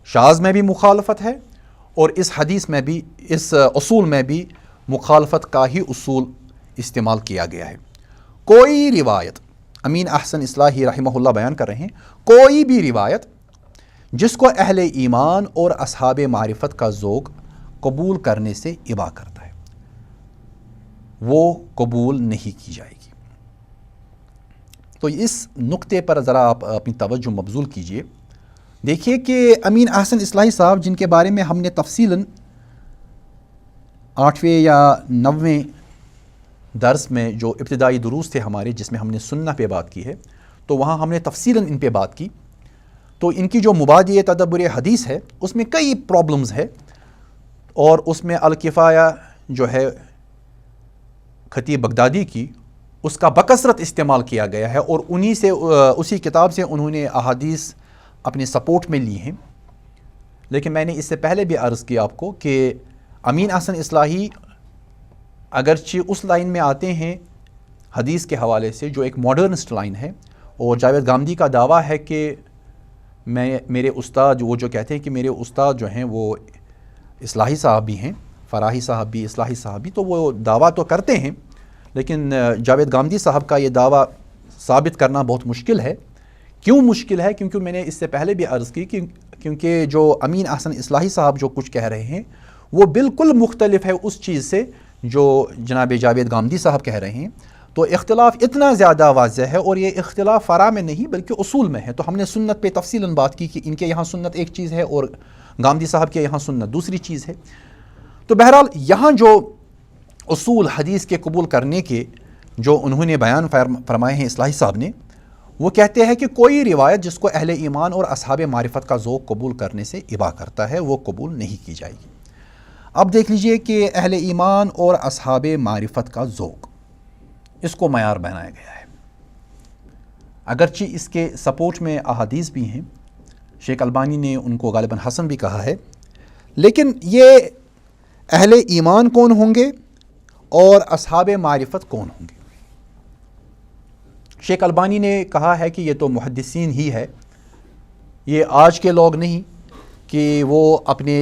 شاذ میں بھی مخالفت ہے اور اس حدیث میں بھی، اس اصول میں بھی مخالفت کا ہی اصول استعمال کیا گیا ہے. کوئی روایت، امین احسن اصلاحی رحمہ اللہ بیان کر رہے ہیں، کوئی بھی روایت جس کو اہل ایمان اور اصحاب معرفت کا ذوق قبول کرنے سے ابا کرتا ہے وہ قبول نہیں کی جائے گی. تو اس نقطے پر ذرا آپ اپنی توجہ مبذول کیجئے. دیکھیے کہ امین احسن اصلاحی صاحب جن کے بارے میں ہم نے تفصیلاً 8ویں یا 9ویں درس میں جو ابتدائی دروس تھے ہمارے جس میں ہم نے سنہ پہ بات کی ہے، تو وہاں ہم نے تفصیلاً ان پہ بات کی. تو ان کی جو مبادئ تدبر حدیث ہے اس میں کئی پرابلمز ہے، اور اس میں الکفایہ جو ہے خطیب بغدادی کی، اس کا بکثرت استعمال کیا گیا ہے، اور انہی سے، اسی کتاب سے انہوں نے احادیث اپنے سپورٹ میں لی ہیں. لیکن میں نے اس سے پہلے بھی عرض کیا آپ کو کہ امین احسن اصلاحی اگرچہ اس لائن میں آتے ہیں حدیث کے حوالے سے جو ایک ماڈرنسٹ لائن ہے، اور جاوید گامدی کا دعویٰ ہے کہ میرے استاد، وہ جو کہتے ہیں کہ میرے استاد جو ہیں وہ اصلاحی صاحب بھی ہیں، فراہی صاحب بھی، اصلاحی صاحب بھی، تو وہ دعویٰ تو کرتے ہیں لیکن جاوید گامدی صاحب کا یہ دعویٰ ثابت کرنا بہت مشکل ہے. کیوں مشکل ہے؟ کیونکہ میں نے اس سے پہلے بھی عرض کی کہ کیونکہ جو امین احسن اصلاحی صاحب جو کچھ کہہ رہے ہیں وہ بالکل مختلف ہے اس چیز سے جو جناب جاوید گامدی صاحب کہہ رہے ہیں. تو اختلاف اتنا زیادہ واضح ہے، اور یہ اختلاف فرع میں نہیں بلکہ اصول میں ہے. تو ہم نے سنت پہ تفصیلاً بات کی کہ ان کے یہاں سنت ایک چیز ہے اور گامدی صاحب کے یہاں سنت دوسری چیز ہے. تو بہرحال یہاں جو اصول حدیث کے قبول کرنے کے جو انہوں نے بیان فرمائے ہیں اصلاحی صاحب نے، وہ کہتے ہیں کہ کوئی روایت جس کو اہل ایمان اور اصحاب معرفت کا ذوق قبول کرنے سے ابا کرتا ہے وہ قبول نہیں کی جائے گی. اب دیکھ لیجئے کہ اہل ایمان اور اصحاب معرفت کا ذوق، اس کو معیار بنایا گیا ہے. اگرچہ اس کے سپورٹ میں احادیث بھی ہیں، شیخ البانی نے ان کو غالباً حسن بھی کہا ہے، لیکن یہ اہل ایمان کون ہوں گے اور اصحاب معرفت کون ہوں گے؟ شیخ البانی نے کہا ہے کہ یہ تو محدثین ہی ہے، یہ آج کے لوگ نہیں کہ وہ اپنے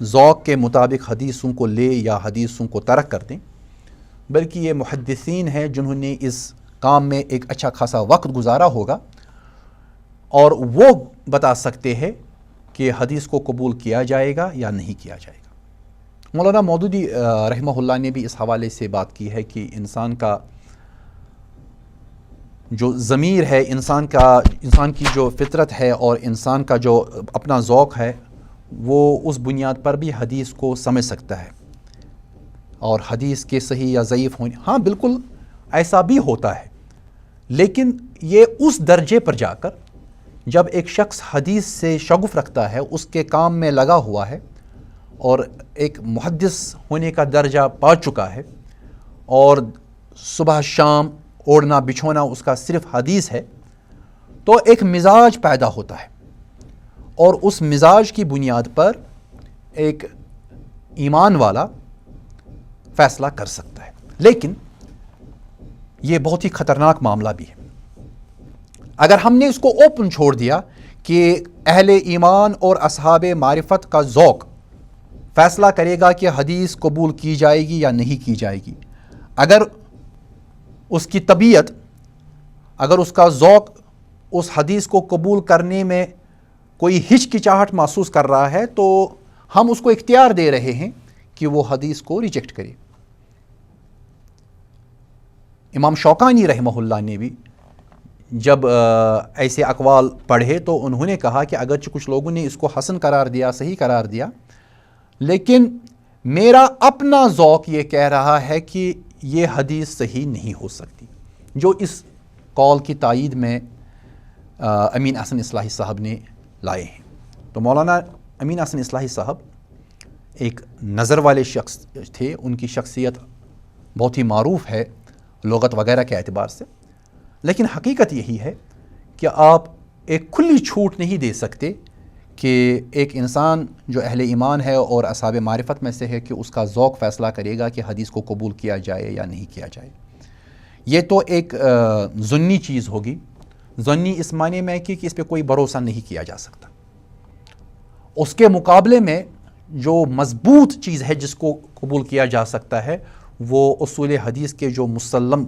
ذوق کے مطابق حدیثوں کو لے یا حدیثوں کو ترک کر دیں، بلکہ یہ محدثین ہیں جنہوں نے اس کام میں ایک اچھا خاصا وقت گزارا ہوگا اور وہ بتا سکتے ہیں کہ حدیث کو قبول کیا جائے گا یا نہیں کیا جائے گا. مولانا مودودی رحمہ اللہ نے بھی اس حوالے سے بات کی ہے کہ انسان کا جو ضمیر ہے، انسان کی جو فطرت ہے اور انسان کا جو اپنا ذوق ہے، وہ اس بنیاد پر بھی حدیث کو سمجھ سکتا ہے اور حدیث کے صحیح یا ضعیف ہونے، ہاں بالکل ایسا بھی ہوتا ہے، لیکن یہ اس درجے پر جا کر جب ایک شخص حدیث سے شغف رکھتا ہے، اس کے کام میں لگا ہوا ہے اور ایک محدث ہونے کا درجہ پا چکا ہے اور صبح شام اوڑھنا بچھونا اس کا صرف حدیث ہے، تو ایک مزاج پیدا ہوتا ہے، اور اس مزاج کی بنیاد پر ایک ایمان والا فیصلہ کر سکتا ہے. لیکن یہ بہت ہی خطرناک معاملہ بھی ہے. اگر ہم نے اس کو اوپن چھوڑ دیا کہ اہل ایمان اور اصحاب معرفت کا ذوق فیصلہ کرے گا کہ حدیث قبول کی جائے گی یا نہیں کی جائے گی، اگر اس کی طبیعت، اگر اس کا ذوق اس حدیث کو قبول کرنے میں کوئی ہچکچاہٹ محسوس کر رہا ہے، تو ہم اس کو اختیار دے رہے ہیں کہ وہ حدیث کو ریجیکٹ کرے. امام شوکانی رحمہ اللہ نے بھی جب ایسے اقوال پڑھے تو انہوں نے کہا کہ اگرچہ کچھ لوگوں نے اس کو حسن قرار دیا، صحیح قرار دیا، لیکن میرا اپنا ذوق یہ کہہ رہا ہے کہ یہ حدیث صحیح نہیں ہو سکتی. جو اس قول کی تائید میں امین احسن اصلاحی صاحب نے لائے ہیں. تو مولانا امین احسن اصلاحی صاحب ایک نظر والے شخص تھے. ان کی شخصیت بہت ہی معروف ہے لغت وغیرہ کے اعتبار سے، لیکن حقیقت یہی ہے کہ آپ ایک کھلی چھوٹ نہیں دے سکتے کہ ایک انسان جو اہل ایمان ہے اور اصحاب معرفت میں سے ہے کہ اس کا ذوق فیصلہ کرے گا کہ حدیث کو قبول کیا جائے یا نہیں کیا جائے. یہ تو ایک ظنی چیز ہوگی. ظنی اس معنی میں کہ اس پہ کوئی بھروسہ نہیں کیا جا سکتا. اس کے مقابلے میں جو مضبوط چیز ہے جس کو قبول کیا جا سکتا ہے وہ اصول حدیث کے جو مسلم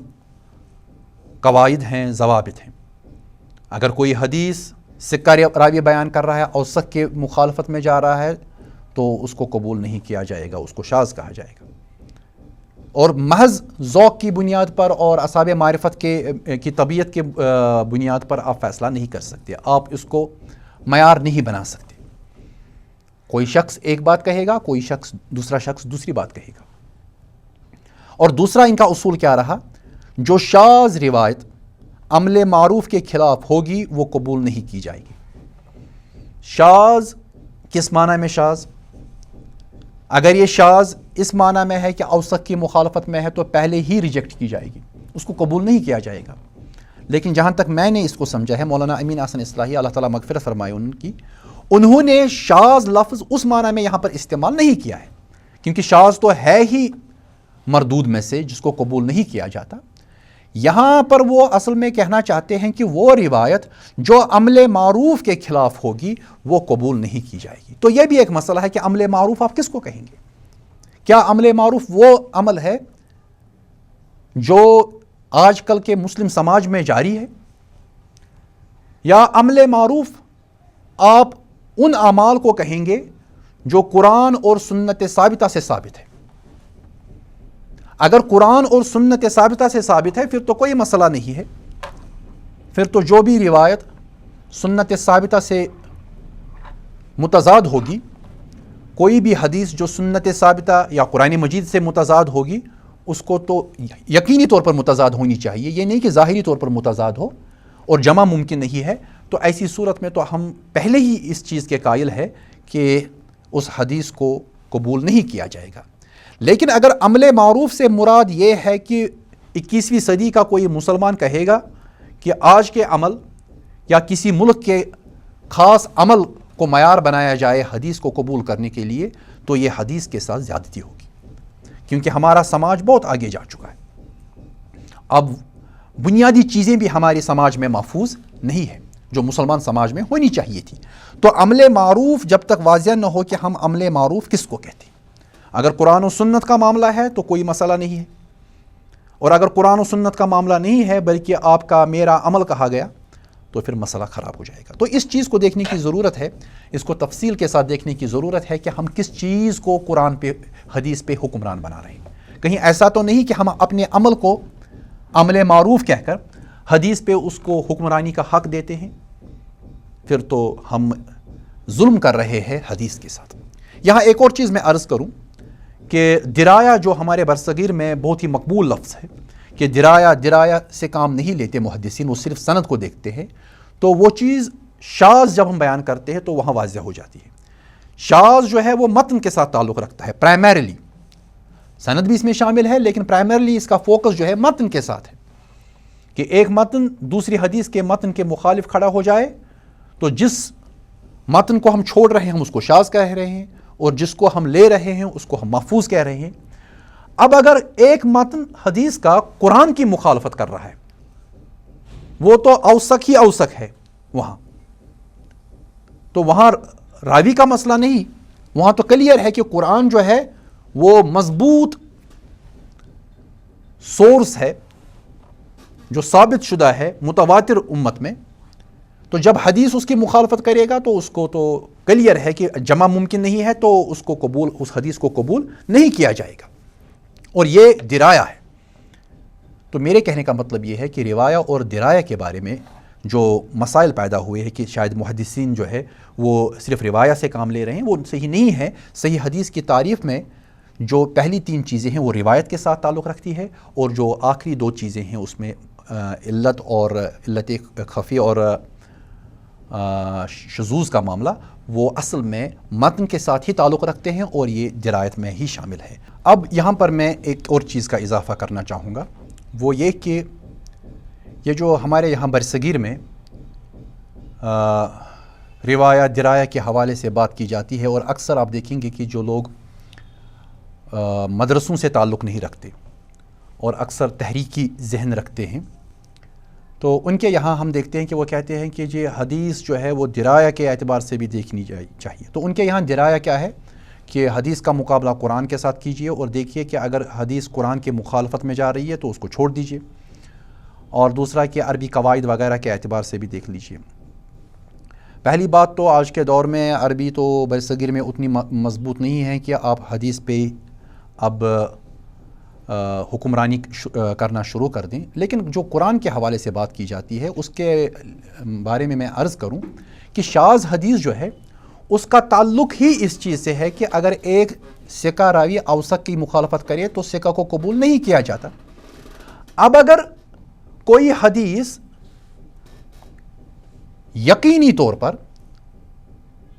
قواعد ہیں، ضوابط ہیں. اگر کوئی حدیث سکہ راوی بیان کر رہا ہے، اوثق کے مخالفت میں جا رہا ہے، تو اس کو قبول نہیں کیا جائے گا، اس کو شاذ کہا جائے گا. اور محض ذوق کی بنیاد پر اور اصحاب معرفت کی طبیعت کے بنیاد پر آپ فیصلہ نہیں کر سکتے. آپ اس کو معیار نہیں بنا سکتے. کوئی شخص ایک بات کہے گا، کوئی شخص دوسرا شخص دوسری بات کہے گا. اور دوسرا ان کا اصول کیا رہا؟ جو شاذ روایت عمل معروف کے خلاف ہوگی وہ قبول نہیں کی جائے گی. شاذ کس معنی میں شاذ؟ اگر یہ شاذ اس معنی میں ہے کہ اوثق کی مخالفت میں ہے تو پہلے ہی ریجیکٹ کی جائے گی، اس کو قبول نہیں کیا جائے گا. لیکن جہاں تک میں نے اس کو سمجھا ہے، مولانا امین احسن اصلاحی اللہ تعالیٰ مغفرت فرمائے انہوں نے شاذ لفظ اس معنی میں یہاں پر استعمال نہیں کیا ہے، کیونکہ شاذ تو ہے ہی مردود میں سے جس کو قبول نہیں کیا جاتا. یہاں پر وہ اصل میں کہنا چاہتے ہیں کہ وہ روایت جو عمل معروف کے خلاف ہوگی وہ قبول نہیں کی جائے گی. تو یہ بھی ایک مسئلہ ہے کہ عمل معروف آپ کس کو کہیں گے؟ کیا عمل معروف وہ عمل ہے جو آج کل کے مسلم سماج میں جاری ہے، یا عمل معروف آپ ان اعمال کو کہیں گے جو قرآن اور سنت ثابتہ سے ثابت ہے؟ اگر قرآن اور سنت ثابتہ سے ثابت ہے پھر تو کوئی مسئلہ نہیں ہے. پھر تو جو بھی روایت سنت ثابتہ سے متضاد ہوگی، کوئی بھی حدیث جو سنت ثابتہ یا قرآن مجید سے متضاد ہوگی، اس کو تو یقینی طور پر متضاد ہونی چاہیے. یہ نہیں کہ ظاہری طور پر متضاد ہو اور جمع ممکن نہیں ہے. تو ایسی صورت میں تو ہم پہلے ہی اس چیز کے قائل ہے کہ اس حدیث کو قبول نہیں کیا جائے گا. لیکن اگر عمل معروف سے مراد یہ ہے کہ 21ویں صدی کا کوئی مسلمان کہے گا کہ آج کے عمل یا کسی ملک کے خاص عمل کو معیار بنایا جائے حدیث کو قبول کرنے کے لیے، تو یہ حدیث کے ساتھ زیادتی ہوگی، کیونکہ ہمارا سماج بہت آگے جا چکا ہے. اب بنیادی چیزیں بھی ہمارے سماج میں محفوظ نہیں ہے جو مسلمان سماج میں ہونی چاہیے تھی. تو عمل معروف جب تک واضح نہ ہو کہ ہم عمل معروف کس کو کہتے ہیں. اگر قرآن و سنت کا معاملہ ہے تو کوئی مسئلہ نہیں ہے، اور اگر قرآن و سنت کا معاملہ نہیں ہے بلکہ آپ کا میرا عمل کہا گیا تو پھر مسئلہ خراب ہو جائے گا. تو اس چیز کو دیکھنے کی ضرورت ہے، اس کو تفصیل کے ساتھ دیکھنے کی ضرورت ہے کہ ہم کس چیز کو قرآن پہ حدیث پہ حکمران بنا رہے ہیں. کہیں ایسا تو نہیں کہ ہم اپنے عمل کو عمل معروف کہہ کر حدیث پہ اس کو حکمرانی کا حق دیتے ہیں، پھر تو ہم ظلم کر رہے ہیں حدیث کے ساتھ. یہاں ایک اور چیز میں عرض کروں کہ درایا جو ہمارے برصغیر میں بہت ہی مقبول لفظ ہے کہ درایا سے کام نہیں لیتے محدثین، وہ صرف سند کو دیکھتے ہیں. تو وہ چیز شاذ جب ہم بیان کرتے ہیں تو وہاں واضح ہو جاتی ہے. شاذ جو ہے وہ متن کے ساتھ تعلق رکھتا ہے پرائمریلی، سند بھی اس میں شامل ہے لیکن پرائمریلی اس کا فوکس جو ہے متن کے ساتھ ہے کہ ایک متن دوسری حدیث کے متن کے مخالف کھڑا ہو جائے تو جس متن کو ہم چھوڑ رہے ہیں ہم اس کو شاذ کہہ رہے ہیں، اور جس کو ہم لے رہے ہیں اس کو ہم محفوظ کہہ رہے ہیں. اب اگر ایک متن حدیث کا قرآن کی مخالفت کر رہا ہے، وہ تو اوثق ہی اوثق ہے وہاں، تو وہاں راوی کا مسئلہ نہیں، وہاں تو کلیئر ہے کہ قرآن جو ہے وہ مضبوط سورس ہے جو ثابت شدہ ہے متواتر امت میں، تو جب حدیث اس کی مخالفت کرے گا تو اس کو تو کلیئر ہے کہ جمع ممکن نہیں ہے، تو اس حدیث کو قبول نہیں کیا جائے گا، اور یہ درایا ہے۔ تو میرے کہنے کا مطلب یہ ہے کہ روایہ اور درایا کے بارے میں جو مسائل پیدا ہوئے ہیں کہ شاید محدثین جو ہے وہ صرف روایہ سے کام لے رہے ہیں، وہ صحیح نہیں ہے۔ صحیح حدیث کی تعریف میں جو پہلی 3 چیزیں ہیں وہ روایت کے ساتھ تعلق رکھتی ہے، اور جو آخری 2 چیزیں ہیں اس میں علت خفی اور شذوذ کا معاملہ وہ اصل میں متن کے ساتھ ہی تعلق رکھتے ہیں، اور یہ درایت میں ہی شامل ہے۔ اب یہاں پر میں ایک اور چیز کا اضافہ کرنا چاہوں گا، وہ یہ کہ یہ جو ہمارے یہاں برصغیر میں روایہ درایا کے حوالے سے بات کی جاتی ہے، اور اکثر آپ دیکھیں گے کہ جو لوگ مدرسوں سے تعلق نہیں رکھتے اور اکثر تحریکی ذہن رکھتے ہیں، تو ان کے یہاں ہم دیکھتے ہیں کہ وہ کہتے ہیں کہ یہ حدیث جو ہے وہ درایا کے اعتبار سے بھی دیکھنی چاہیے۔ تو ان کے یہاں درایا کیا ہے کہ حدیث کا مقابلہ قرآن کے ساتھ کیجئے، اور دیکھیے کہ اگر حدیث قرآن کے مخالفت میں جا رہی ہے تو اس کو چھوڑ دیجئے، اور دوسرا کہ عربی قواعد وغیرہ کے اعتبار سے بھی دیکھ لیجئے۔ پہلی بات تو آج کے دور میں عربی تو برصغیر میں اتنی مضبوط نہیں ہے کہ آپ حدیث پہ اب حکمرانی کرنا شروع کر دیں، لیکن جو قرآن کے حوالے سے بات کی جاتی ہے اس کے بارے میں عرض کروں کہ شاذ حدیث جو ہے اس کا تعلق ہی اس چیز سے ہے کہ اگر ایک ثقہ راوی اوثق کی مخالفت کرے تو ثقہ کو قبول نہیں کیا جاتا۔ اب اگر کوئی حدیث یقینی طور پر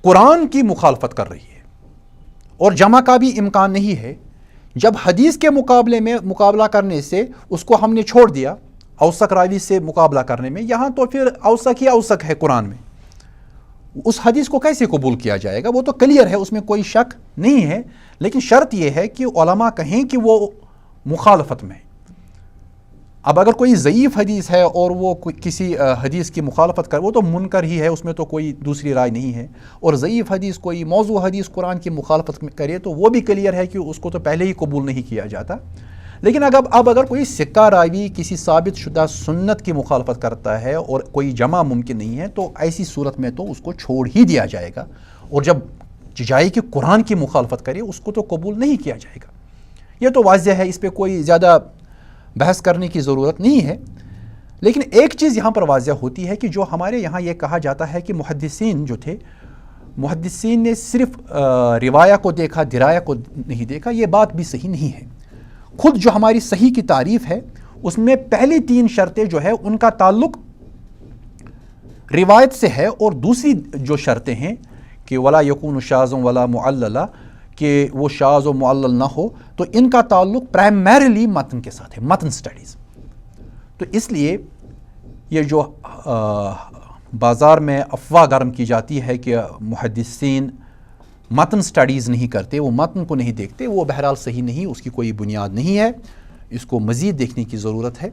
قرآن کی مخالفت کر رہی ہے اور جمع کا بھی امکان نہیں ہے، جب حدیث کے مقابلے میں مقابلہ کرنے سے اس کو ہم نے چھوڑ دیا اوثق راوی سے مقابلہ کرنے میں، یہاں تو پھر اوثق ہی اوثق ہے قرآن میں، اس حدیث کو کیسے قبول کیا جائے گا؟ وہ تو کلیئر ہے، اس میں کوئی شک نہیں ہے، لیکن شرط یہ ہے کہ علماء کہیں کہ وہ مخالفت میں۔ اب اگر کوئی ضعیف حدیث ہے اور وہ کسی حدیث کی مخالفت کر، وہ تو منکر ہی ہے، اس میں تو کوئی دوسری رائے نہیں ہے، اور ضعیف حدیث کوئی موضوع حدیث قرآن کی مخالفت کرے تو وہ بھی کلیئر ہے کہ اس کو تو پہلے ہی قبول نہیں کیا جاتا۔ لیکن اب اگر کوئی ثقہ راوی کسی ثابت شدہ سنت کی مخالفت کرتا ہے اور کوئی جمع ممکن نہیں ہے، تو ایسی صورت میں تو اس کو چھوڑ ہی دیا جائے گا، اور جب جائے کہ قرآن کی مخالفت کرے اس کو تو قبول نہیں کیا جائے گا۔ یہ تو واضح ہے، اس پہ کوئی زیادہ بحث کرنے کی ضرورت نہیں ہے۔ لیکن ایک چیز یہاں پر واضح ہوتی ہے کہ جو ہمارے یہاں یہ کہا جاتا ہے کہ محدثین جو تھے، محدثین نے صرف روایہ کو دیکھا، درایا کو نہیں دیکھا، یہ بات بھی صحیح نہیں ہے۔ خود جو ہماری صحیح کی تعریف ہے اس میں پہلی 3 شرطیں جو ہے ان کا تعلق روایت سے ہے، اور دوسری جو شرطیں ہیں کہ ولا یکون شاذ ولا معللا، کہ وہ شاذ و معلل نہ ہو، تو ان کا تعلق پرائمریلی متن کے ساتھ ہے، متن سٹڈیز۔ تو اس لیے یہ جو بازار میں افواہ گرم کی جاتی ہے کہ محدثین متن سٹڈیز نہیں کرتے، وہ متن کو نہیں دیکھتے، وہ بہرحال صحیح نہیں، اس کی کوئی بنیاد نہیں ہے، اس کو مزید دیکھنے کی ضرورت ہے،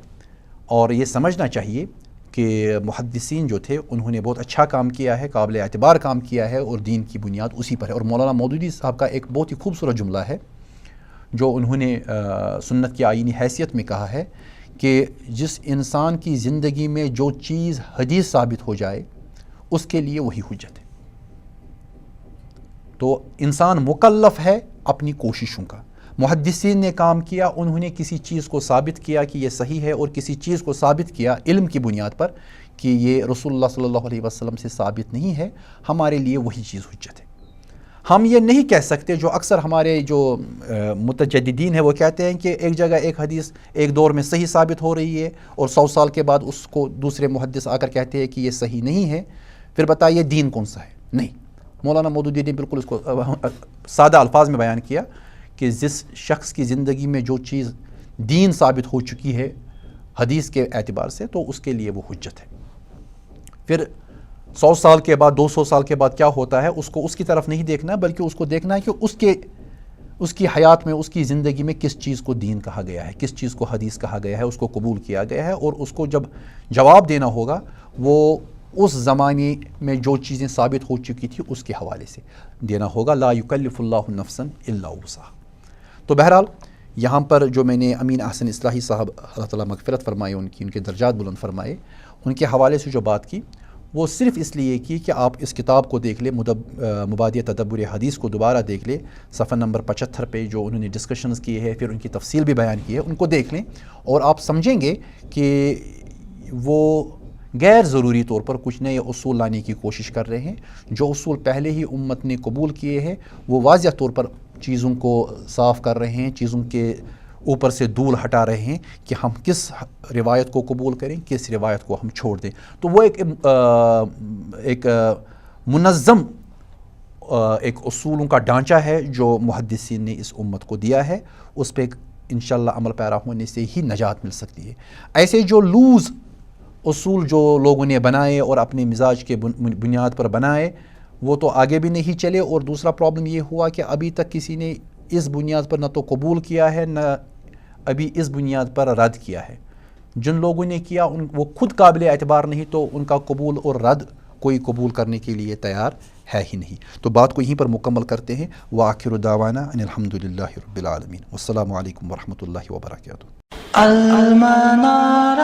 اور یہ سمجھنا چاہیے کہ محدثین جو تھے انہوں نے بہت اچھا کام کیا ہے، قابل اعتبار کام کیا ہے، اور دین کی بنیاد اسی پر ہے۔ اور مولانا مودودی صاحب کا ایک بہت ہی خوبصورت جملہ ہے جو انہوں نے سنت کی آئینی حیثیت میں کہا ہے کہ جس انسان کی زندگی میں جو چیز حدیث ثابت ہو جائے اس کے لیے وہی حجت ہے۔ تو انسان مکلف ہے اپنی کوششوں کا۔ محدثین نے کام کیا، انہوں نے کسی چیز کو ثابت کیا کہ یہ صحیح ہے، اور کسی چیز کو ثابت کیا علم کی بنیاد پر کہ یہ رسول اللہ صلی اللہ علیہ وسلم سے ثابت نہیں ہے، ہمارے لیے وہی چیز حجت ہے۔ ہم یہ نہیں کہہ سکتے، جو اکثر ہمارے جو متجددین ہیں وہ کہتے ہیں کہ ایک جگہ ایک حدیث ایک دور میں صحیح ثابت ہو رہی ہے اور 100 سال کے بعد اس کو دوسرے محدث آ کر کہتے ہیں کہ یہ صحیح نہیں ہے، پھر بتائیے دین کون سا ہے؟ نہیں، مولانا مودودی نے بالکل اس کو سادہ الفاظ میں بیان کیا کہ جس شخص کی زندگی میں جو چیز دین ثابت ہو چکی ہے حدیث کے اعتبار سے تو اس کے لیے وہ حجت ہے۔ پھر 100 سال کے بعد 200 سال کے بعد کیا ہوتا ہے اس کو اس کی طرف نہیں دیکھنا، بلکہ اس کو دیکھنا ہے کہ اس کے اس کی حیات میں، اس کی زندگی میں کس چیز کو دین کہا گیا ہے، کس چیز کو حدیث کہا گیا ہے، اس کو قبول کیا گیا ہے، اور اس کو جب جواب دینا ہوگا وہ اس زمانے میں جو چیزیں ثابت ہو چکی تھی اس کے حوالے سے دینا ہوگا. لا یکلف اللہ نفسا الا وسعہا. تو بہرحال یہاں پر جو میں نے امین احسن اصلاحی صاحب اللہ تعالیٰ مغفرت فرمائے ان کے درجات بلند فرمائے، ان کے حوالے سے جو بات کی وہ صرف اس لیے کی کہ آپ اس کتاب کو دیکھ لیں، مبادئ تدبر حدیث کو دوبارہ دیکھ لیں، صفحہ نمبر 75 پہ جو انہوں نے ڈسکشنز کیے ہیں، پھر ان کی تفصیل بھی بیان کی ہے، ان کو دیکھ لیں اور آپ سمجھیں گے کہ وہ غیر ضروری طور پر کچھ نئے اصول لانے کی کوشش کر رہے ہیں. جو اصول پہلے ہی امت نے قبول کیے ہیں وہ واضح طور پر چیزوں کو صاف کر رہے ہیں، چیزوں کے اوپر سے دھول ہٹا رہے ہیں کہ ہم کس روایت کو قبول کریں، کس روایت کو ہم چھوڑ دیں. تو وہ ایک منظم ایک اصولوں کا ڈھانچہ ہے جو محدثین نے اس امت کو دیا ہے، اس پہ انشاءاللہ عمل پیرا ہونے سے ہی نجات مل سکتی ہے. ایسے جو لوز اصول جو لوگوں نے بنائے اور اپنے مزاج کے بنیاد پر بنائے وہ تو آگے بھی نہیں چلے، اور دوسرا پرابلم یہ ہوا کہ ابھی تک کسی نے اس بنیاد پر نہ تو قبول کیا ہے نہ ابھی اس بنیاد پر رد کیا ہے. جن لوگوں نے کیا وہ خود قابل اعتبار نہیں، تو ان کا قبول اور رد کوئی قبول کرنے کے لیے تیار ہے ہی نہیں. تو بات کو یہیں پر مکمل کرتے ہیں. وآخر دعوانا ان الحمدللہ رب العالمین. والسلام علیکم ورحمۃ اللہ وبرکاتہ. المنار